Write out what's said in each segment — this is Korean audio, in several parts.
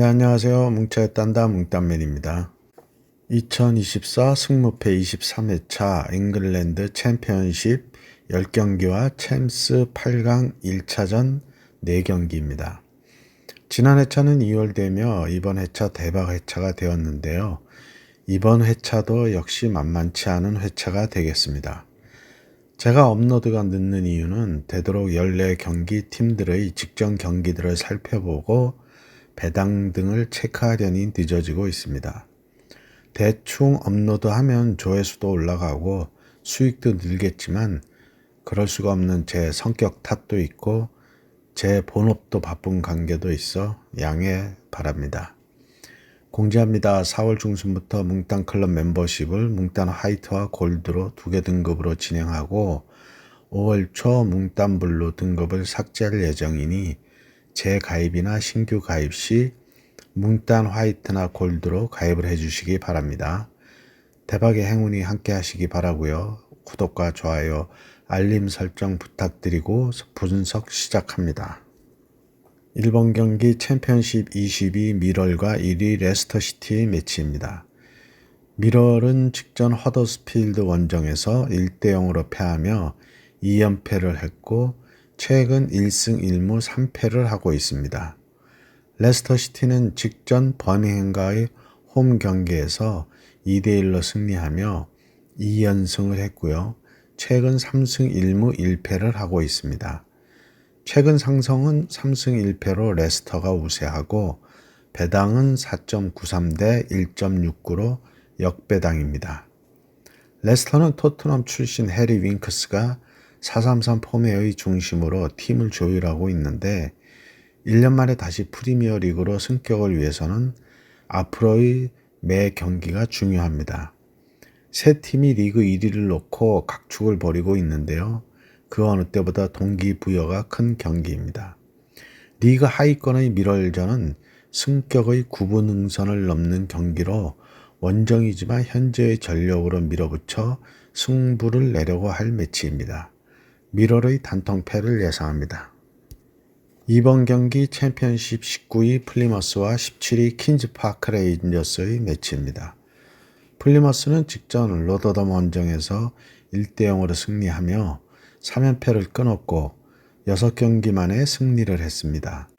네, 안녕하세요. 뭉쳐야 딴다 뭉딴맨입니다. 2024 승무패 23회차 잉글랜드 챔피언십 10경기와 챔스 8강 1차전 4경기입니다. 지난 회차는 2월되며 이번 회차 대박 회차가 되었는데요. 이번 회차도 역시 만만치 않은 회차가 되겠습니다. 제가 업로드가 늦는 이유는 되도록 14경기 팀들의 직전 경기들을 살펴보고 배당 등을 체크하려니 늦어지고 있습니다. 대충 업로드하면 조회수도 올라가고 수익도 늘겠지만 그럴 수가 없는 제 성격 탓도 있고 제 본업도 바쁜 관계도 있어 양해 바랍니다. 공지합니다. 4월 중순부터 뭉딴클럽 멤버십을 뭉딴 화이트와 골드로 2개 등급으로 진행하고 5월 초 뭉딴 블루 등급을 삭제할 예정이니 재가입이나 신규 가입 시 뭉딴 화이트나 골드로 가입을 해주시기 바랍니다. 대박의 행운이 함께 하시기 바라고요. 구독과 좋아요, 알림 설정 부탁드리고 분석 시작합니다. 1번 경기 챔피언십 22 미럴과 1위 레스터시티 매치입니다. 미럴은 직전 허더스필드 원정에서 1대0으로 패하며 2연패를 했고 최근 1승 1무 3패를 하고 있습니다. 레스터시티는 직전 버밍햄과의 홈 경기에서 2대1로 승리하며 2연승을 했고요. 최근 3승 1무 1패를 하고 있습니다. 최근 상승은 3승 1패로 레스터가 우세하고 배당은 4.93 대 1.69로 역배당입니다. 레스터는 토트넘 출신 해리 윙크스가 433 포메의 중심으로 팀을 조율하고 있는데 1년 만에 다시 프리미어 리그로 승격을 위해서는 앞으로의 매 경기가 중요합니다. 세 팀이 리그 1위를 놓고 각축을 벌이고 있는데요. 그 어느 때보다 동기부여가 큰 경기입니다. 리그 하위권의 미럴전은 승격의 9분 응선을 넘는 경기로 원정이지만 현재의 전력으로 밀어붙여 승부를 내려고 할 매치입니다. 미럴의 단통패를 예상합니다. 이번 경기 챔피언십 19위 플리머스와 17위 퀸즈파크 레인저스의 매치입니다. 플리머스는 직전 로더덤 원정에서 1대0으로 승리하며 3연패를 끊었고 6경기 만에 승리를 했습니다.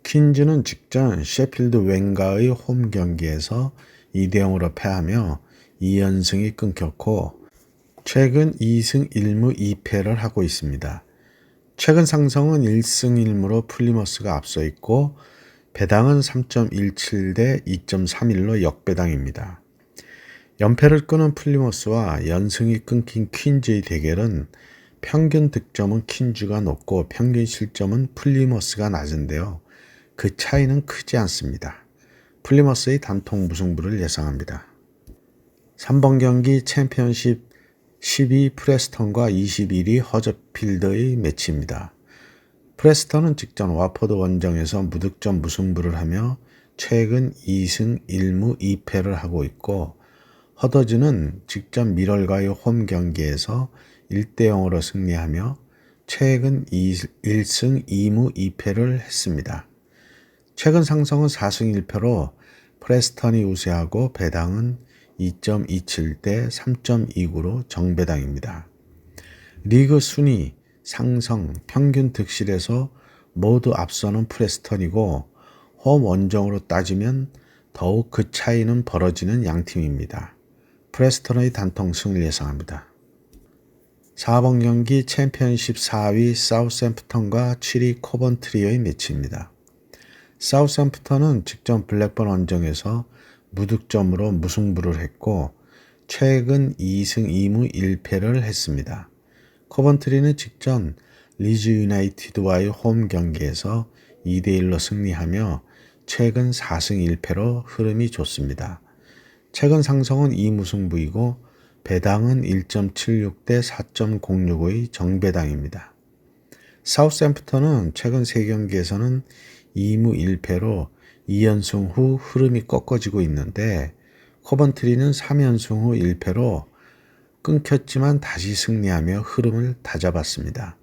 퀸즈는 직전 셰필드 웬가의 홈 경기에서 2대0으로 패하며 2연승이 끊겼고 최근 2승 1무 2패를 하고 있습니다. 최근 상승은 1승 1무로 플리머스가 앞서 있고 배당은 3.17 대 2.31로 역배당입니다. 연패를 끊은 플리머스와 연승이 끊긴 퀸즈의 대결은 평균 득점은 퀸즈가 높고 평균 실점은 플리머스가 낮은데요. 그 차이는 크지 않습니다. 플리머스의 단통 무승부를 예상합니다. 3번 경기 챔피언십 12 프레스턴과 21위 허저필드의 매치입니다. 프레스턴은 직전 와포드 원정에서 무득점 무승부를 하며 최근 2승 1무 2패를 하고 있고 허더즈는 직전 미럴과의 홈 경기에서 1대0으로 승리하며 최근 1승 2무 2패를 했습니다. 최근 상승은 4승 1패로 프레스턴이 우세하고 배당은 2.27 대 3.29로 정배당입니다. 리그 순위, 상승, 평균 득실에서 모두 앞서는 프레스턴이고 홈 원정으로 따지면 더욱 그 차이는 벌어지는 양팀입니다. 프레스턴의 단통 승을 예상합니다. 4번 경기 챔피언십 4위 사우샘프턴과 7위 코번트리의 매치입니다. 사우샘프턴은 직전 블랙번 원정에서 무득점으로 무승부를 했고 최근 2승 2무 1패를 했습니다. 코번트리는 직전 리즈 유나이티드와의 홈 경기에서 2대1로 승리하며 최근 4승 1패로 흐름이 좋습니다. 최근 상승은 2무승부이고 배당은 1.76 대 4.06의 정배당입니다. 사우샘프턴은 최근 3경기에서는 2무 1패로 2연승 후 흐름이 꺾어지고 있는데 코번트리는 3연승 후 1패로 끊겼지만 다시 승리하며 흐름을 다잡았습니다.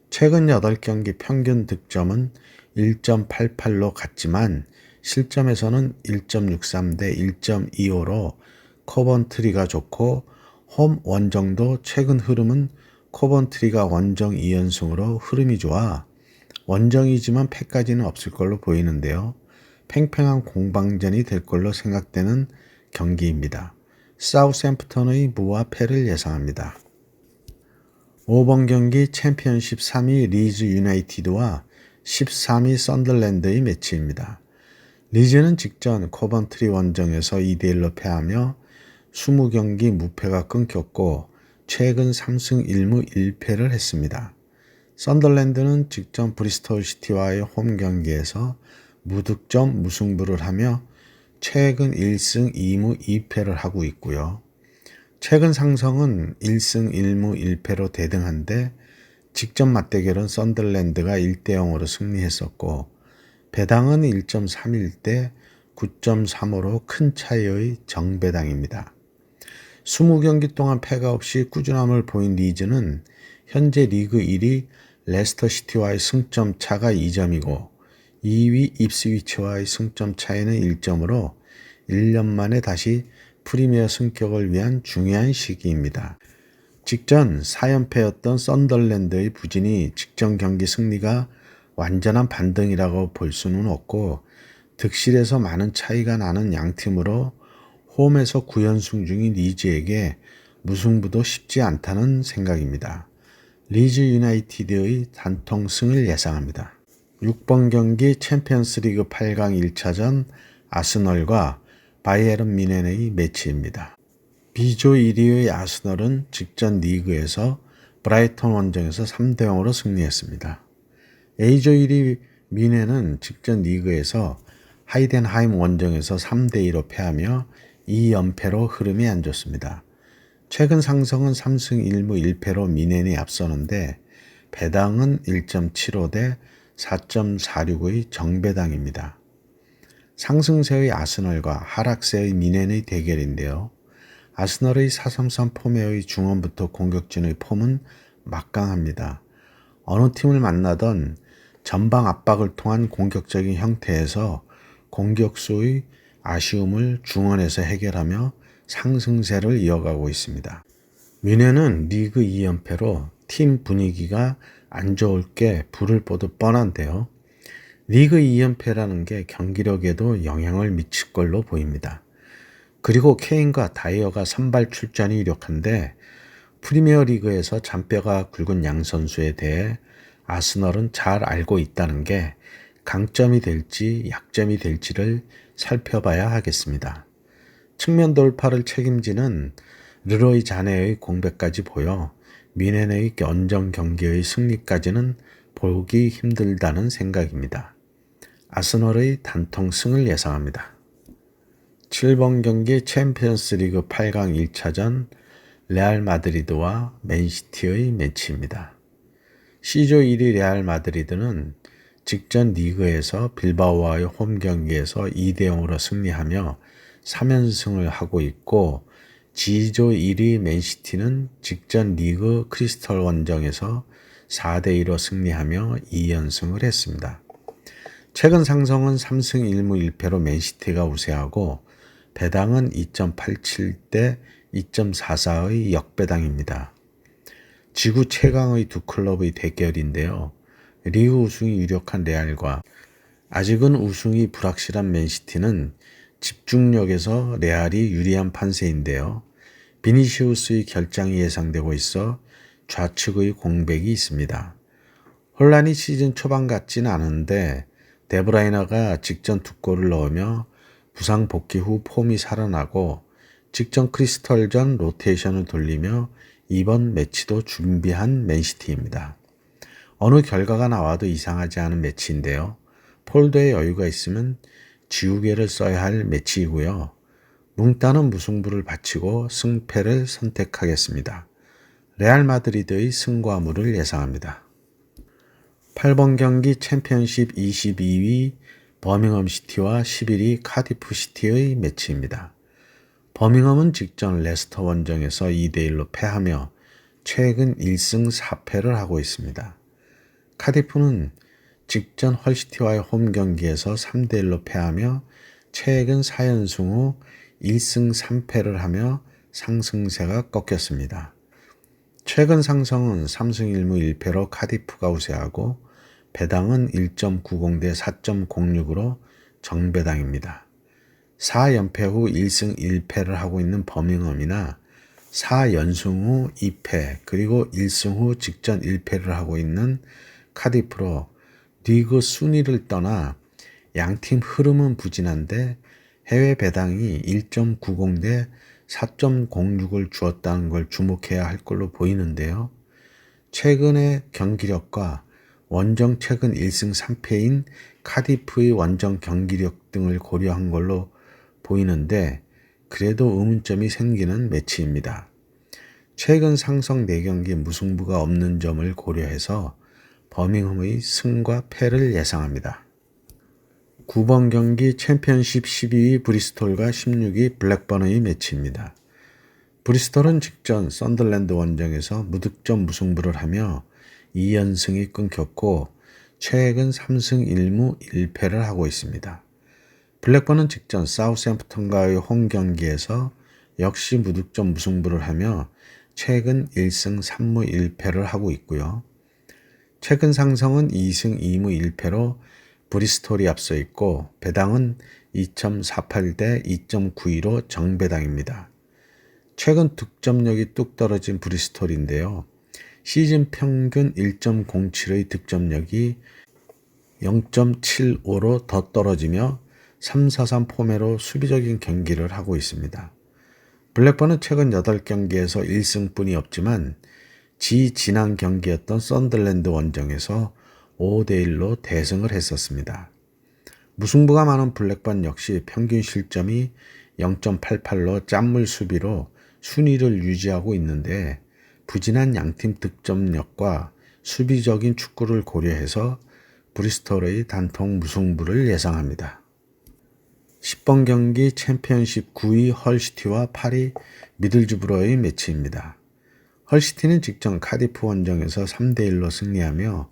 최근 8경기 평균 득점은 1.88로 갔지만 실점에서는 1.63 대 1.25로 코번트리가 좋고 홈 원정도 최근 흐름은 코번트리가 원정 2연승으로 흐름이 좋아 원정이지만 패까지는 없을 걸로 보이는데요. 팽팽한 공방전이 될 걸로 생각되는 경기입니다. 사우샘프턴의 무와 패를 예상합니다. 5번 경기 챔피언십 3위 리즈 유나이티드와 13위 썬덜랜드의 매치입니다. 리즈는 직전 코번트리 원정에서 2대1로 패하며 20경기 무패가 끊겼고 최근 3승 1무 1패를 했습니다. 썬덜랜드는 직전 브리스톨 시티와의 홈 경기에서 무득점 무승부를 하며 최근 1승 2무 2패를 하고 있고요. 최근 상성은 1승 1무 1패로 대등한데 직전 맞대결은 썬덜랜드가 1대0으로 승리했었고 배당은 1.31대 9.35로 큰 차이의 정배당입니다. 20경기 동안 패가 없이 꾸준함을 보인 리즈는 현재 리그 1위 레스터 시티와의 승점 차가 2점이고 2위 입스위치와의 승점 차이는 1점으로 1년 만에 다시 프리미어 승격을 위한 중요한 시기입니다. 직전 4연패였던 썬덜랜드의 부진이 직전 경기 승리가 완전한 반등이라고 볼 수는 없고 득실에서 많은 차이가 나는 양팀으로 홈에서 9연승 중인 리즈에게 무승부도 쉽지 않다는 생각입니다. 리즈 유나이티드의 단통승을 예상합니다. 6번 경기 챔피언스리그 8강 1차전 아스널과 바이에른 뮌헨의 매치입니다. B조 1위의 아스널은 직전 리그에서 브라이턴 원정에서 3대0으로 승리했습니다. A조 1위 뮌헨은 직전 리그에서 하이덴하임 원정에서 3대2로 패하며 2연패로 흐름이 안 좋습니다. 최근 상승은 3승 1무 1패로 뮌헨이 앞서는데 배당은 1.75 대 4.46의 정배당입니다. 상승세의 아스널과 하락세의 뮌헨의 대결인데요. 아스널의 4-3-3 폼의 중원부터 공격진의 폼은 막강합니다. 어느 팀을 만나던 전방 압박을 통한 공격적인 형태에서 공격수의 아쉬움을 중원에서 해결하며 상승세를 이어가고 있습니다. 뮌헨은 리그 2연패로 팀 분위기가 안 좋을 게 불을 보듯 뻔한데요. 리그 2연패라는 게 경기력에도 영향을 미칠 걸로 보입니다. 그리고 케인과 다이어가 선발 출전이 유력한데 프리미어 리그에서 잔뼈가 굵은 양 선수에 대해 아스널은 잘 알고 있다는 게 강점이 될지 약점이 될지를 살펴봐야 하겠습니다. 측면 돌파를 책임지는 르로이 자네의 공백까지 보여 뮌헨의 원정 경기의 승리까지는 보기 힘들다는 생각입니다. 아스널의 단통승을 예상합니다. 7번 경기 챔피언스리그 8강 1차전 레알 마드리드와 맨시티의 매치입니다. C조 1위 레알 마드리드는 직전 리그에서 빌바오와의 홈 경기에서 2대0으로 승리하며 3연승을 하고 있고 G조 1위 맨시티는 직전 리그 크리스털 원정에서 4대2로 승리하며 2연승을 했습니다. 최근 상승은 3승 1무 1패로 맨시티가 우세하고 배당은 2.87대 2.44의 역배당입니다. 지구 최강의 두 클럽의 대결인데요. 리그 우승이 유력한 레알과 아직은 우승이 불확실한 맨시티는 집중력에서 레알이 유리한 판세인데요. 비니시우스의 결장이 예상되고 있어 좌측의 공백이 있습니다. 혼란이 시즌 초반 같진 않은데 데브라이너가 직전 2골을 넣으며 부상 복귀 후 폼이 살아나고 직전 크리스털전 로테이션을 돌리며 이번 매치도 준비한 맨시티입니다. 어느 결과가 나와도 이상하지 않은 매치인데요. 폴더에 여유가 있으면 지우개를 써야 할 매치이고요. 뭉따는 무승부를 바치고 승패를 선택하겠습니다. 레알 마드리드의 승과물을 예상합니다. 8번 경기 챔피언십 22위 버밍엄 시티와 11위 카디프 시티의 매치입니다. 버밍엄은 직전 레스터 원정에서 2대1로 패하며 최근 1승 4패를 하고 있습니다. 카디프는 직전 헐시티와의 홈 경기에서 3대1로 패하며 최근 4연승 후 1승 3패를 하며 상승세가 꺾였습니다. 최근 상승은 3승 1무 1패로 카디프가 우세하고 배당은 1.90 대 4.06으로 정배당입니다. 4연패 후 1승 1패를 하고 있는 버밍엄이나 4연승 후 2패 그리고 1승 후 직전 1패를 하고 있는 카디프로 리그 순위를 떠나 양팀 흐름은 부진한데 해외 배당이 1.90 대 4.06을 주었다는 걸 주목해야 할 걸로 보이는데요. 최근의 경기력과 원정 최근 1승 3패인 카디프의 원정 경기력 등을 고려한 걸로 보이는데 그래도 의문점이 생기는 매치입니다. 최근 상성 4경기 무승부가 없는 점을 고려해서 버밍엄의 승과 패를 예상합니다. 9번 경기 챔피언십 12위 브리스톨과 16위 블랙번의 매치입니다. 브리스톨은 직전 썬더랜드 원정에서 무득점 무승부를 하며 2연승이 끊겼고 최근 3승 1무 1패를 하고 있습니다. 블랙번은 직전 사우샘프턴과의 홈 경기에서 역시 무득점 무승부를 하며 최근 1승 3무 1패를 하고 있고요. 최근 상성은 2승 2무 1패로 브리스톨이 앞서 있고 배당은 2.48 대 2.92로 정배당입니다. 최근 득점력이 뚝 떨어진 브리스톨인데요. 시즌 평균 1.07의 득점력이 0.75로 더 떨어지며 3-4-3 포매로 수비적인 경기를 하고 있습니다. 블랙번은 최근 8경기에서 1승뿐이 없지만 지난 경기였던 썬더랜드 원정에서 5대1로 대승을 했었습니다. 무승부가 많은 블랙번 역시 평균 실점이 0.88로 짠물 수비로 순위를 유지하고 있는데 부진한 양팀 득점력과 수비적인 축구를 고려해서 브리스톨의 단통 무승부를 예상합니다. 10번 경기 챔피언십 9위 헐시티와 8위 미들즈브러의 매치입니다. 헐시티는 직전 카디프 원정에서 3대1로 승리하며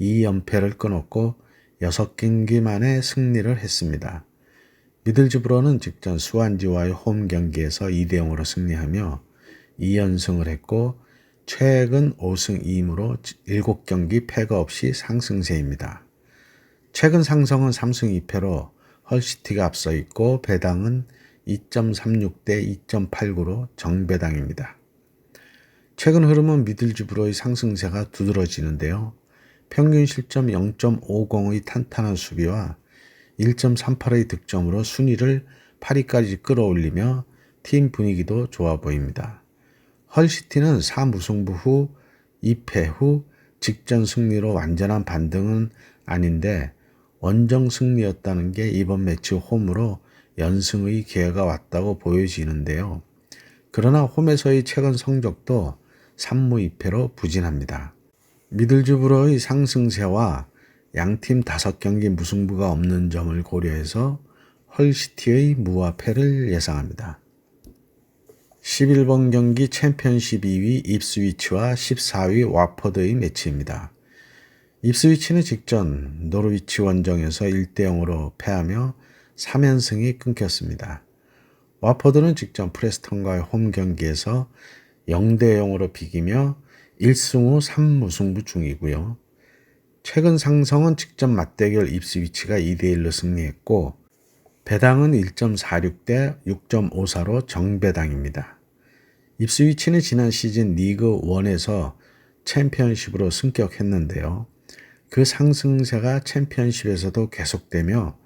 2연패를 끊었고 6경기 만에 승리를 했습니다. 미들즈브러는 직전 수완지와의 홈 경기에서 2대0으로 승리하며 2연승을 했고 최근 5승 2무로 7경기 패가 없이 상승세입니다. 최근 상성은 3승 2패로 헐시티가 앞서 있고 배당은 2.36 대 2.89로 정배당입니다. 최근 흐름은 미들즈브러의 상승세가 두드러지는데요. 평균 실점 0.50의 탄탄한 수비와 1.38의 득점으로 순위를 8위까지 끌어올리며 팀 분위기도 좋아 보입니다. 헐시티는 4무승부 후 2패 후 직전 승리로 완전한 반등은 아닌데 원정 승리였다는 게 이번 매치 홈으로 연승의 기회가 왔다고 보여지는데요. 그러나 홈에서의 최근 성적도 3무 2패로 부진합니다. 미들즈브러의 상승세와 양팀 5경기 무승부가 없는 점을 고려해서 헐시티의 무와 패를 예상합니다. 11번 경기 챔피언십 2위 입스위치와 14위 와퍼드의 매치입니다. 입스위치는 직전 노르위치 원정에서 1대0으로 패하며 3연승이 끊겼습니다. 와퍼드는 직전 프레스턴과의 홈 경기에서 0대0으로 비기며 1승 후 3무승부 중이고요. 최근 상성은 직전 맞대결 입스위치가 2대1로 승리했고 배당은 1.46 대 6.54로 정배당입니다. 입스위치는 지난 시즌 리그 1에서 챔피언십으로 승격했는데요. 그 상승세가 챔피언십에서도 계속되며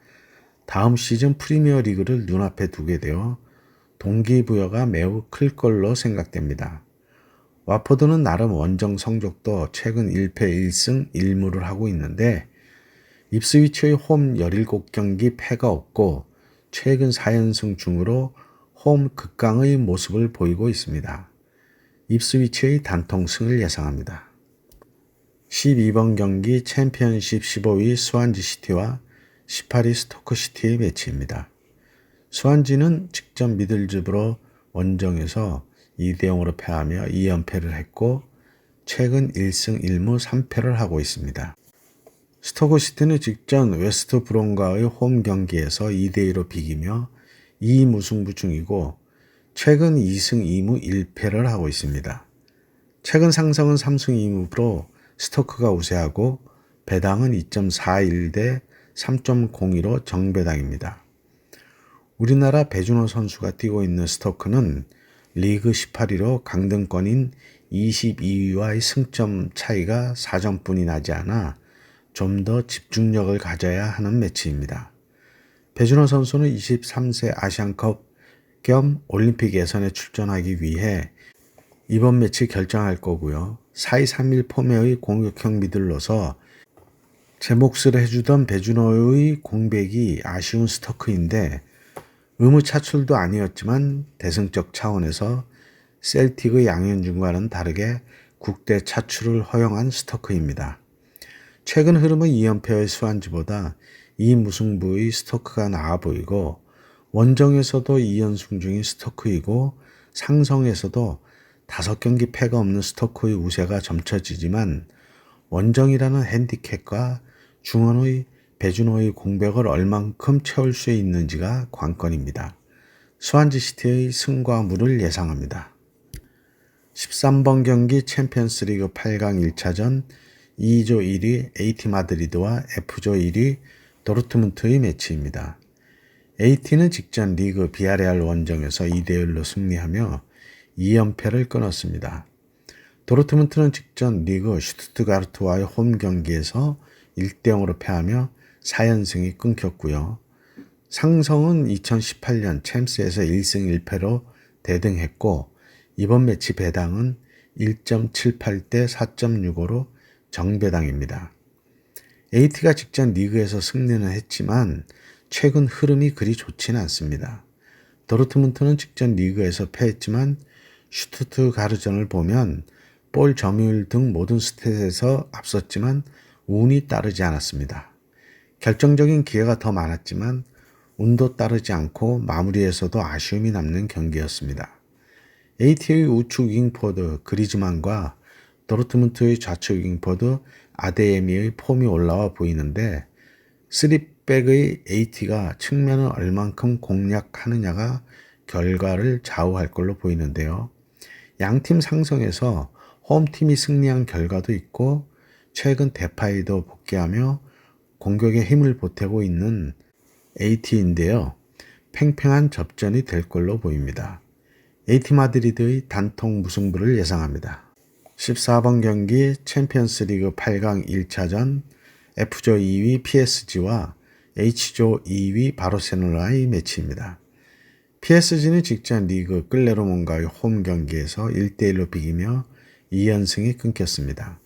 다음 시즌 프리미어 리그를 눈앞에 두게 되어 동기부여가 매우 클 걸로 생각됩니다. 와퍼드는 나름 원정 성적도 최근 1패 1승 1무를 하고 있는데 입스위치의 홈 17경기 패가 없고 최근 4연승 중으로 홈 극강의 모습을 보이고 있습니다. 입스위치의 단통승을 예상합니다. 12번 경기 챔피언십 15위 스완지시티와 18위 스토크시티의 매치입니다. 스완지는 직전 미들즈브러 원정에서 2대0으로 패하며 2연패를 했고 최근 1승 1무 3패를 하고 있습니다. 스토크시티는 직전 웨스트 브롬과의 홈 경기에서 2대2로 비기며 2무승부 중이고 최근 2승 2무 1패를 하고 있습니다. 최근 상승은 3승 2무로 스토크가 우세하고 배당은 2.41 대 3.02로 정배당입니다. 우리나라 배준호 선수가 뛰고 있는 스토크는 리그 18위로 강등권인 22위와의 승점 차이가 4점뿐이 나지 않아 좀 더 집중력을 가져야 하는 매치입니다. 배준호 선수는 23세 아시안컵 겸 올림픽 예선에 출전하기 위해 이번 매치 결정할 거고요. 4-2-3-1 폼의 공격형 미들로서 제 몫을 해주던 배준호의 공백이 아쉬운 스토크인데 의무 차출도 아니었지만 대승적 차원에서 셀틱의 양현준과는 다르게 국대 차출을 허용한 스토크입니다. 최근 흐름은 2연패의 수완지보다 2무승부의 스토크가 나아 보이고 원정에서도 2연승 중인 스토크이고 상성에서도 5경기 패가 없는 스토크의 우세가 점쳐지지만 원정이라는 핸디캡과 중원의 배준호의 공백을 얼만큼 채울 수 있는지가 관건입니다. 스완지시티의 승과 무를 예상합니다. 13번 경기 챔피언스리그 8강 1차전 2조 1위 AT 마드리드와 F조 1위 도르트문트의 매치입니다. AT는 직전 리그 비아레알 원정에서 2대1로 승리하며 2연패를 끊었습니다. 도르트문트는 직전 리그 슈투트가르트와의 홈 경기에서 1대0으로 패하며 4연승이 끊겼고요. 상성은 2018년 챔스에서 1승 1패로 대등했고 이번 매치 배당은 1.78 대 4.65로 정배당입니다. AT가 직전 리그에서 승리는 했지만 최근 흐름이 그리 좋지는 않습니다. 도르트문트는 직전 리그에서 패했지만 슈투트가르전을 보면 볼 점유율 등 모든 스탯에서 앞섰지만 운이 따르지 않았습니다. 결정적인 기회가 더 많았지만 운도 따르지 않고 마무리에서도 아쉬움이 남는 경기였습니다. AT의 우측 윙포드 그리즈만과 도르트문트의 좌측 윙포드 아데예미의 폼이 올라와 보이는데 3백의 AT가 측면을 얼만큼 공략하느냐가 결과를 좌우할 걸로 보이는데요. 양팀 상성에서 홈팀이 승리한 결과도 있고 최근 대파이도 복귀하며 공격에 힘을 보태고 있는 AT인데요. 팽팽한 접전이 될 걸로 보입니다. AT 마드리드의 단통 무승부를 예상합니다. 14번 경기 챔피언스리그 8강 1차전 F조 2위 PSG와 H조 2위 바르셀로나의 매치입니다. PSG는 직전 리그 클레르몬과의 홈 경기에서 1대1로 비기며 2연승이 끊겼습니다.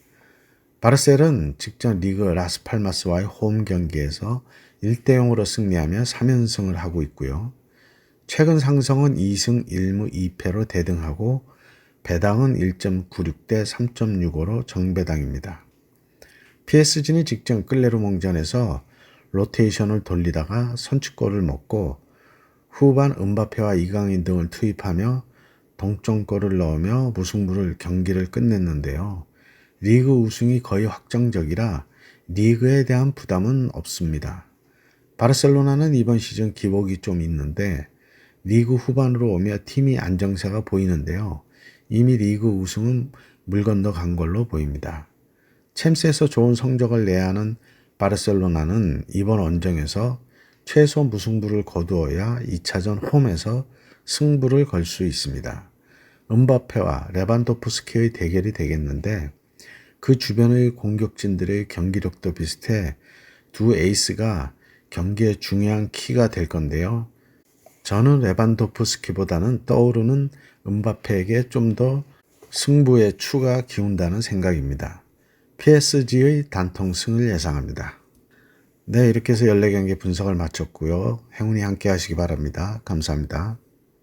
바르셀은 직전 리그 라스팔마스와의 홈 경기에서 1대0으로 승리하며 3연승을 하고 있고요. 최근 상성은 2승 1무 2패로 대등하고 배당은 1.96 대 3.65로 정배당입니다. PSG는 직전 클레르몽전에서 로테이션을 돌리다가 선취골을 먹고 후반 은바페와 이강인 등을 투입하며 동점골을 넣으며 무승부를 경기를 끝냈는데요. 리그 우승이 거의 확정적이라 리그에 대한 부담은 없습니다. 바르셀로나는 이번 시즌 기복이 좀 있는데 리그 후반으로 오며 팀이 안정세가 보이는데요. 이미 리그 우승은 물 건너 간 걸로 보입니다. 챔스에서 좋은 성적을 내야 하는 바르셀로나는 이번 원정에서 최소 무승부를 거두어야 2차전 홈에서 승부를 걸 수 있습니다. 은바페와 레반도프스키의 대결이 되겠는데 그 주변의 공격진들의 경기력도 비슷해 두 에이스가 경기의 중요한 키가 될 건데요. 저는 레반도프스키보다는 떠오르는 은바페에게 좀 더 승부의 추가 기운다는 생각입니다. PSG의 단통승을 예상합니다. 네, 이렇게 해서 14경기 분석을 마쳤고요. 행운이 함께 하시기 바랍니다. 감사합니다.